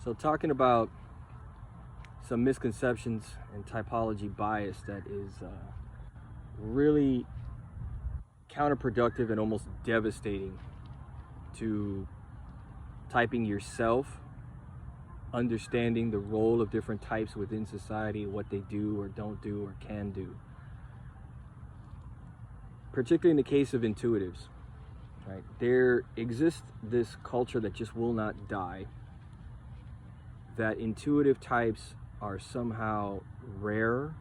So talking about some misconceptions and typology bias that is really counterproductive and almost devastating to typing yourself, understanding the role of different types within society, what they do or don't do or can do. Particularly in the case of intuitives, right? There exists this culture that just will not die, that intuitive types are somehow rare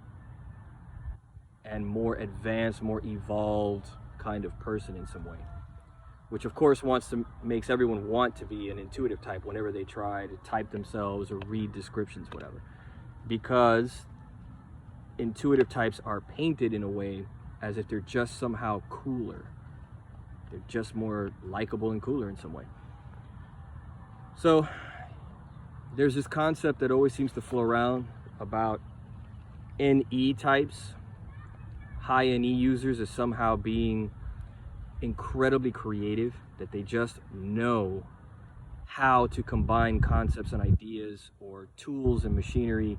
and more advanced, more evolved kind of person in some way, which of course makes everyone want to be an intuitive type whenever they try to type themselves or read descriptions, whatever, because intuitive types are painted in a way as if they're just somehow cooler. They're just more likable and cooler in some way. So there's this concept that always seems to flow around about NE types, high NE users, as somehow being incredibly creative, that they just know how to combine concepts and ideas or tools and machinery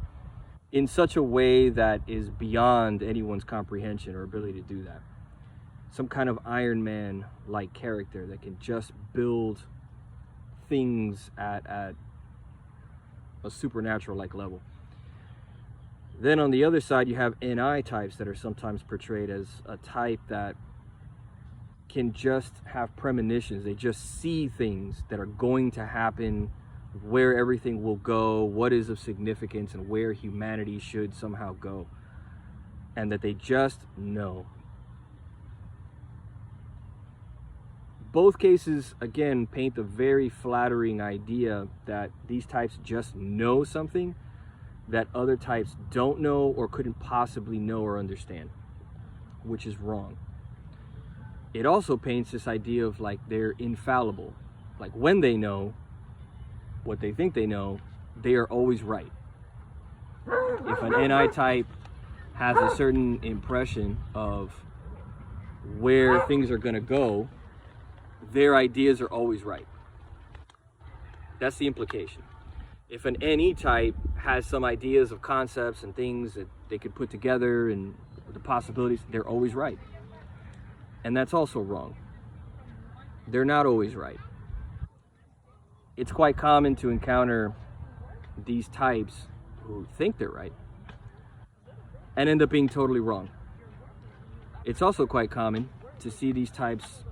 in such a way that is beyond anyone's comprehension or ability to do that. Some kind of Iron Man-like character that can just build things at a supernatural-like level. Then on the other side, you have NI types that are sometimes portrayed as a type that can just have premonitions. They just see things that are going to happen, where everything will go, what is of significance, and where humanity should somehow go. And that they just know. Both cases, again, paint a very flattering idea that these types just know something that other types don't know or couldn't possibly know or understand, which is wrong. It also paints this idea of like they're infallible. Like when they know what they think they know, they are always right. If an NI type has a certain impression of where things are going to go, their ideas are always right. That's the implication. If an NE type has some ideas of concepts and things that they could put together and the possibilities, they're always right. And that's also wrong. They're not always right. It's quite common to encounter these types who think they're right and end up being totally wrong. It's also quite common to see these types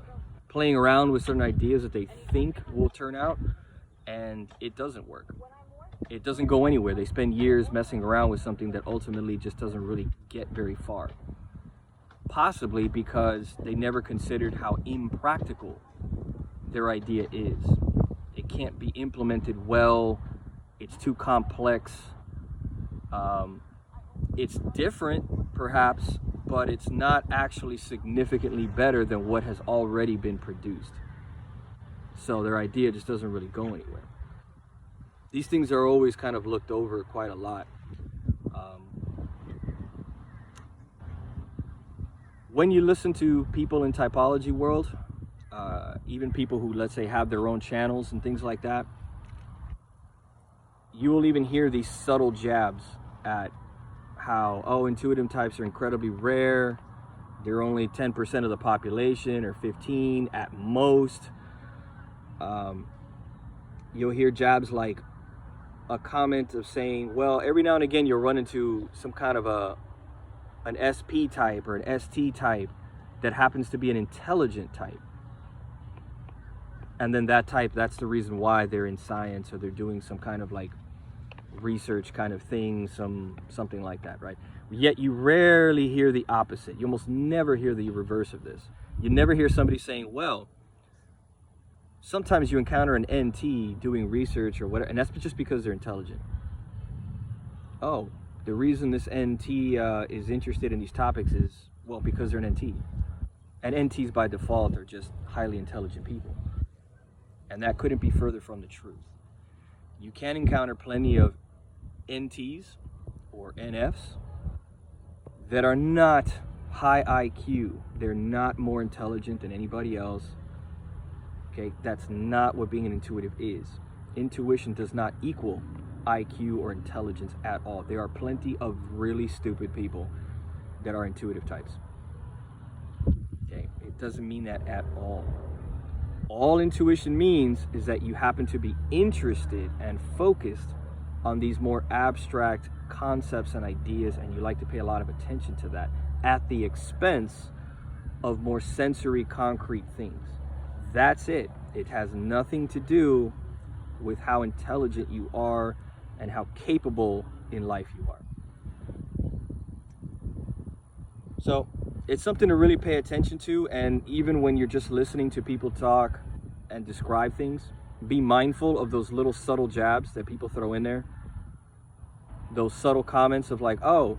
playing around with certain ideas that they think will turn out, and it doesn't work. It doesn't go anywhere. They spend years messing around with something that ultimately just doesn't really get very far. Possibly because they never considered how impractical their idea is. It can't be implemented well. It's too complex. It's different, perhaps, but it's not actually significantly better than what has already been produced. So their idea just doesn't really go anywhere. These things are always kind of looked over quite a lot. When you listen to people in typology world, even people who, let's say, have their own channels and things like that, you will even hear these subtle jabs at how, oh, intuitive types are incredibly rare. They're only 10% of the population, or 15 at most. You'll hear jabs like a comment of saying, well, every now and again you'll run into some kind of an SP type or an ST type that happens to be an intelligent type. And then that type, that's the reason why they're in science, or they're doing some kind of like research kind of thing, something like that, right? Yet you rarely hear the opposite. You almost never hear the reverse of this. You never hear somebody saying, well, sometimes you encounter an NT doing research or whatever, and that's just because they're intelligent. Oh, the reason this NT is interested in these topics is, well, because they're an NT. And NTs by default are just highly intelligent people. And that couldn't be further from the truth. You can encounter plenty of NTs or NFs that are not high IQ. They're not more intelligent than anybody else. Okay, that's not what being an intuitive is. intuition does not equal IQ or intelligence at all. There are plenty of really stupid people that are intuitive types. Okay, it doesn't mean that at all. All intuition means is that you happen to be interested and focused on these more abstract concepts and ideas, and you like to pay a lot of attention to that at the expense of more sensory, concrete things. That's it. It has nothing to do with how intelligent you are and how capable in life you are. So it's something to really pay attention to, and even when you're just listening to people talk and describe things, be mindful of those little subtle jabs that people throw in there. Those subtle comments of like, oh,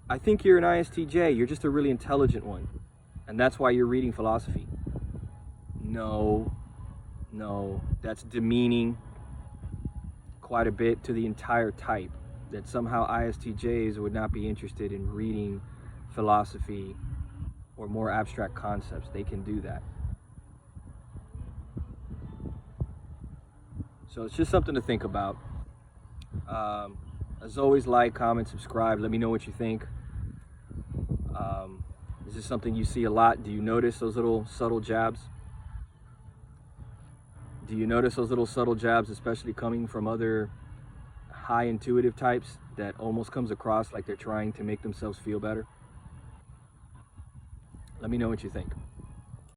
I think you're an ISTJ, you're just a really intelligent one, and that's why you're reading philosophy. No, that's demeaning quite a bit to the entire type, that somehow ISTJs would not be interested in reading philosophy or more abstract concepts. They can do that. So it's just something to think about. As always, like, comment, subscribe. Let me know what you think. Is this something you see a lot? Do you notice those little subtle jabs? Do you notice those little subtle jabs, especially coming from other high intuitive types, that almost comes across like they're trying to make themselves feel better? Let me know what you think.